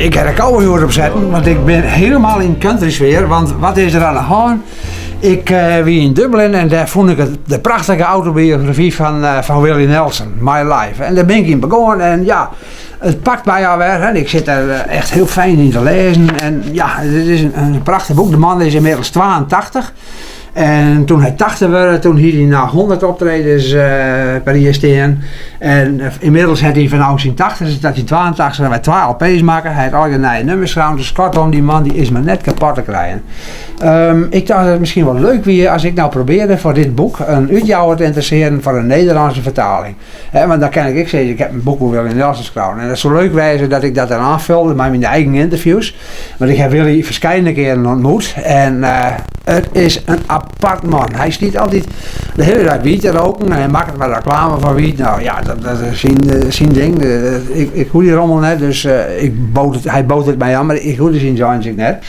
Ik ga de cowboyhoed opzetten, want ik ben helemaal in country sfeer. Want wat is er aan de hand? Ik wie in Dublin en daar vond ik de prachtige autobiografie van Willie Nelson, My Life. En daar ben ik in begonnen en ja, het pakt mij alweer. En ik zit er echt heel fijn in te lezen. En ja, het is een prachtig boek. De man is inmiddels 82. En toen hij 80 werd, toen hield hij na 100 optredens per jaar staan. En inmiddels had hij van 1980, dus dat hij 82 wij 2 LP's maken. Hij heeft allerlei nummers gedaan. Dus kortom, die man die is me net kapot te krijgen. Ik dacht dat het misschien wel leuk was als ik nou probeerde voor dit boek een uitjouwer te interesseren voor een Nederlandse vertaling. Want dan kan ik zeggen, ik heb een boek over Willie Nelson geschreven. En dat is zo leuk wijzen dat ik dat dan aanvulde met mijn eigen interviews. Want ik heb Willie verschillende keren ontmoet. En het is een apart man. Hij stiet altijd de hele dag wiet te roken. En hij maakt maar reclame van wiet. Nou ja, dat is zijn ding. Ik hoor die rommel net, dus hij bood het mij aan, maar ik hoorde zijn joints net.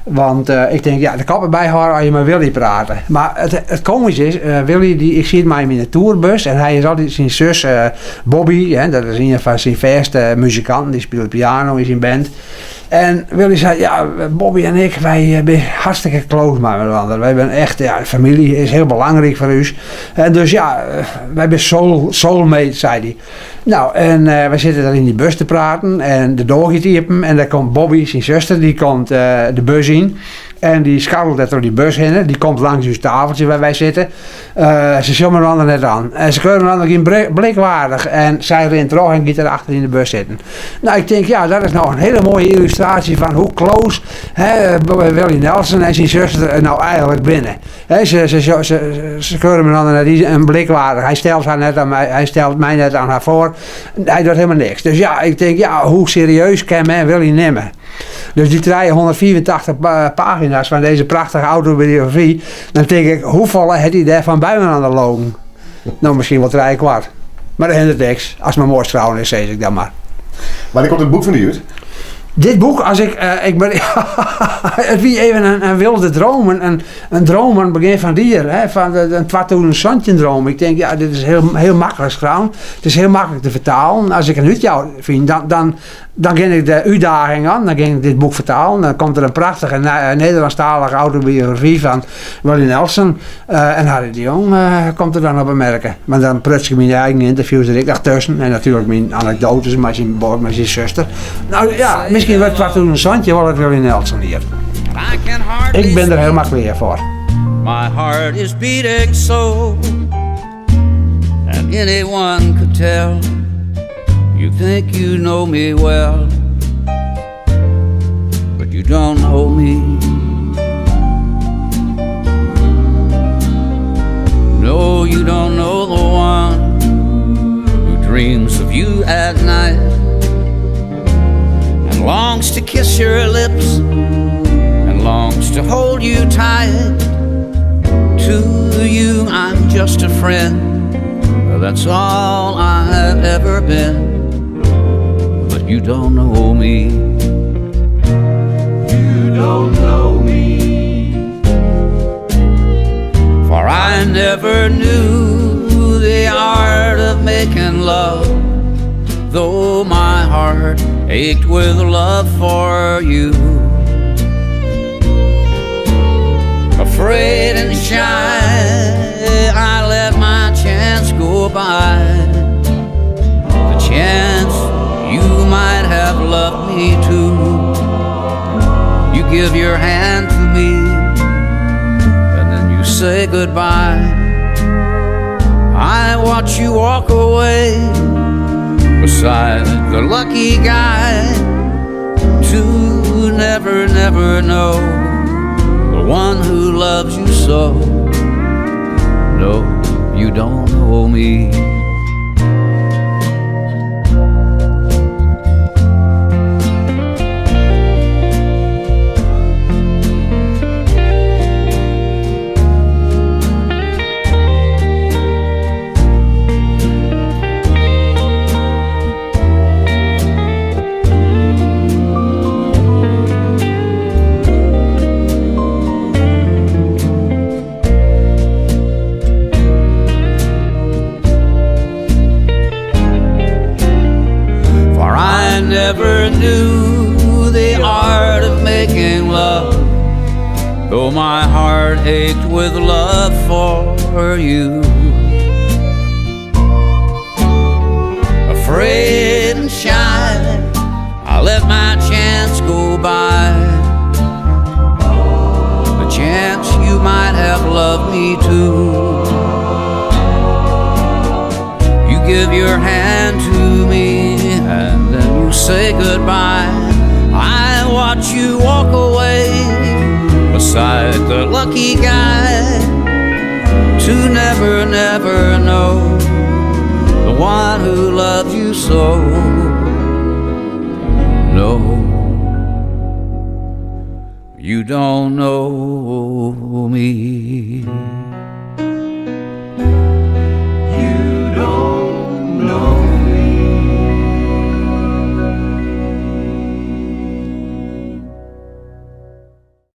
Want ik denk, ja, de kappen bijhouden als je met Willie praten. Maar het komische is, Willie, ik zie het mij in de tourbus. En hij is altijd zijn zus Bobby, dat is een van zijn verste muzikanten. Die speelt piano in zijn band. En Willie zei, ja, Bobby en ik, wij zijn hartstikke close met elkaar. Wij zijn echt, ja, familie is heel belangrijk voor ons. En dus ja, wij zijn soulmates, zei hij. Nou, en wij zitten daar in die bus te praten en de doorgiet typen. En daar komt Bobby, zijn zuster, die komt de bus in. En die scharrelt er door die bus heen. Die komt langs het tafeltje waar wij zitten. Ze zien me ander net aan. En ze kunnen ander geen blikwaardig. En zij rent terug en gaat erachter in de bus zitten. Nou, ik denk, ja, dat is nou een hele mooie illustratie van hoe close Willie Nelson en zijn zuster nou eigenlijk binnen. Ze kunnen me ander net een blikwaardig. Hij stelt mij net aan haar voor. Hij doet helemaal niks. Dus ja, ik denk, ja, hoe serieus kan men Willie nemen? Dus die 184 pagina's van deze prachtige autobiografie, dan denk ik, hoeveel had hij daar van buiten aan de lopen? Nou, misschien wel 3/4. Maar dat hindert niks. Als mijn mooi trouwen is, zeg ik dan maar. Wanneer komt het boek van u uit? Dit boek, als ik ben, het wie even een wilde droom, een droom aan het begin van die jaar, van een 2000 droom. Ik denk, ja, dit is heel makkelijk gedaan. Het is heel makkelijk te vertalen. Als ik een uitjouw vind, dan ging ik de uitdaging aan, dan ging ik dit boek vertalen. Dan komt er een prachtige Nederlandstalige autobiografie van Willie Nelson. En Harry de Jong komt er dan op merken. Maar dan pruts ik mijn eigen interviews er ik nog tussen. En natuurlijk mijn anekdotes met zijn zuster. Nou ja, misschien wordt het een zandje wel het Willie Nelson hier. Ik ben er helemaal klaar voor. My heart is beating so, and anyone could tell. You think you know me well, but you don't know me. No, you don't know the one who dreams of you at night and longs to kiss your lips and longs to hold you tight. To you, I'm just a friend. That's all I've ever been. You don't know me. You don't know me. For I never knew the art of making love, though my heart ached with love for you. Afraid and shy, I let my chance go by. The chance you might have loved me too. You give your hand to me, and then you say goodbye. I watch you walk away beside the lucky guy, to never, never know the one who loves you so. No, you don't know me. Never knew my heart ached with love for you. Afraid and shy, I let my chance go by. A chance you might have loved me too. You give your hand to me and then you say goodbye. I watch you walk away beside the lucky guy to never, never know the one who loves you so. No, you don't know me.